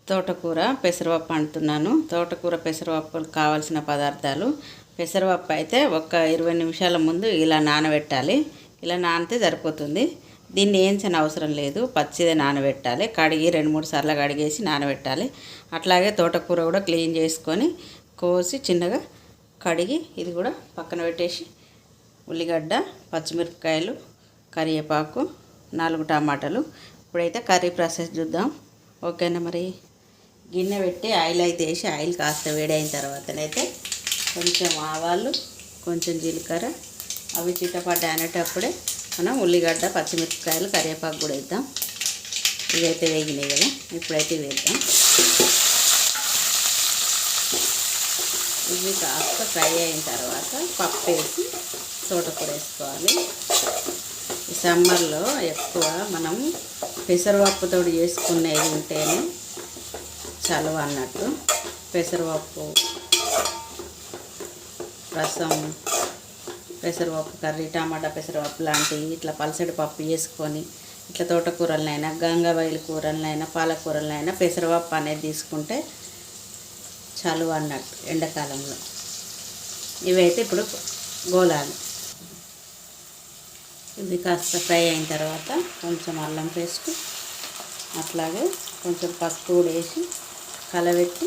తోటకూర పెసరపప్పు అంటున్నాను. తోటకూర పెసరపప్పుకు కావాల్సిన పదార్థాలు: పెసరపప్పు అయితే ఒక 20 నిమిషాల ముందు ఇలా నానబెట్టాలి. ఇలా నానితే సరిపోతుంది. దీన్ని వేయించని అవసరం లేదు, పచ్చిదే నానబెట్టాలి. కడిగి 2-3 సార్లు కడిగేసి నానబెట్టాలి. అట్లాగే తోటకూర కూడా క్లీన్ చేసుకొని కోసి చిన్నగా కడిగి ఇది కూడా పక్కన పెట్టేసి ఉల్లిగడ్డ, పచ్చిమిరపకాయలు, కరివేపాకు, 4 టమాటాలు. ఇప్పుడైతే కర్రీ ప్రాసెస్ చూద్దాం. ఓకేనా? మరి గిన్నె పెట్టి ఆయిల్ అయితే వేసి ఆయిల్ కాస్త వేడైన తర్వాతనైతే కొంచెం ఆవాలు, కొంచెం జీలకర్ర అవి చిటపడ్డ అనేటప్పుడే మనం ఉల్లిగడ్డ, పచ్చిమిరపకాయలు, కరివేపాకు కూడా వేద్దాం. ఇవైతే వేగినాయి కదా, ఇప్పుడైతే వేద్దాం. ఇవి కాస్త ఫ్రై అయిన తర్వాత పప్పు వేసి తోటకూర వేసుకోవాలి. ఈ సమ్మర్లో ఎక్కువ మనం పెసరపప్పుతో చేసుకునేది ఉంటేనే చలువ అన్నట్టు. పెసరపప్పు రసం, పెసరపప్పు కర్రీ, టమాటా పెసరపప్పు లాంటివి ఇట్లా పలసటి పప్పు చేసుకొని ఇట్లా తోటకూరలనైనా, గంగవాయిల కూరలనైనా, పాలకూరలనైనా పెసరపప్పు అనేది తీసుకుంటే చలువ అన్నట్టు ఎండాకాలంలో. ఇవైతే ఇప్పుడు గోలాలి. ఇవి కాస్త ఫ్రై అయిన తర్వాత కొంచెం అల్లం పేస్ట్, అట్లాగే కొంచెం పసుపు కూడా వేసి కలబెట్టి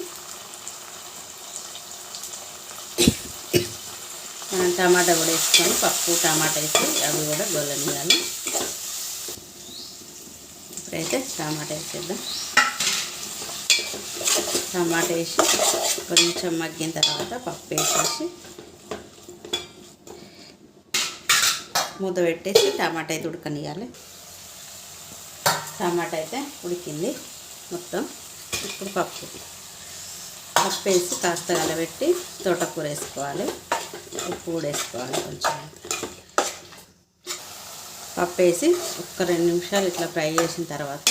మనం టమాటా కూడా వేసుకొని పప్పు టమాటా వేసి అవి కూడా గొల్లనియాలి. ఇప్పుడైతే టమాటా వేసేద్దాం. టమాటా వేసి కొంచెం మగ్గిన తర్వాత పప్పు వేసేసి మూత పెట్టేసి టమాటా అయితే ఉడకనియాలి. టమాటా అయితే ఉడికింది మొత్తం. ఇప్పుడు పప్పు వేసి కాస్త కలబెట్టి తోటకూర వేసుకోవాలి. ఉప్పు కూడా వేసుకోవాలి కొంచెం. పప్పు వేసి ఒక 2 నిమిషాలు ఇట్లా ఫ్రై చేసిన తర్వాత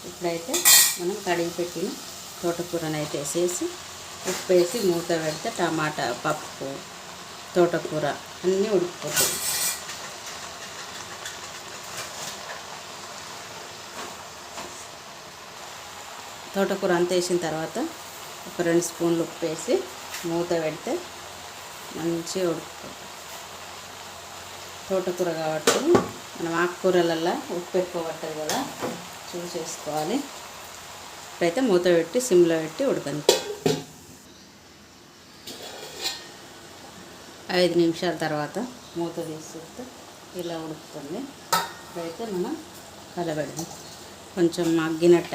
ఇప్పుడైతే మనం కడిగి పెట్టిన తోటకూరను అయితే వేసేసి ఉప్పు వేసి మూత పెడితే టమాటా, పప్పు, తోటకూర అన్నీ ఉడికిపోతాయి. తోటకూర అంత వేసిన తర్వాత ఒక 2 స్పూన్లు ఉప్పు వేసి మూత పెడితే మంచిగా ఉడికిపోతుంది. తోటకూర కాబట్టి మనం ఆకుకూరలల్లో ఉప్పు ఎక్కువ పట్టదు కదా, చూసేసుకోవాలి. ఇప్పుడైతే మూత పెట్టి సిమ్లో పెట్టి ఉడకని 5 నిమిషాల తర్వాత మూత తీసేస్తే ఇలా ఉడుకుతుంది. ఇప్పుడైతే మనం కలబెడదాం. కొంచెం మగ్గినట్టు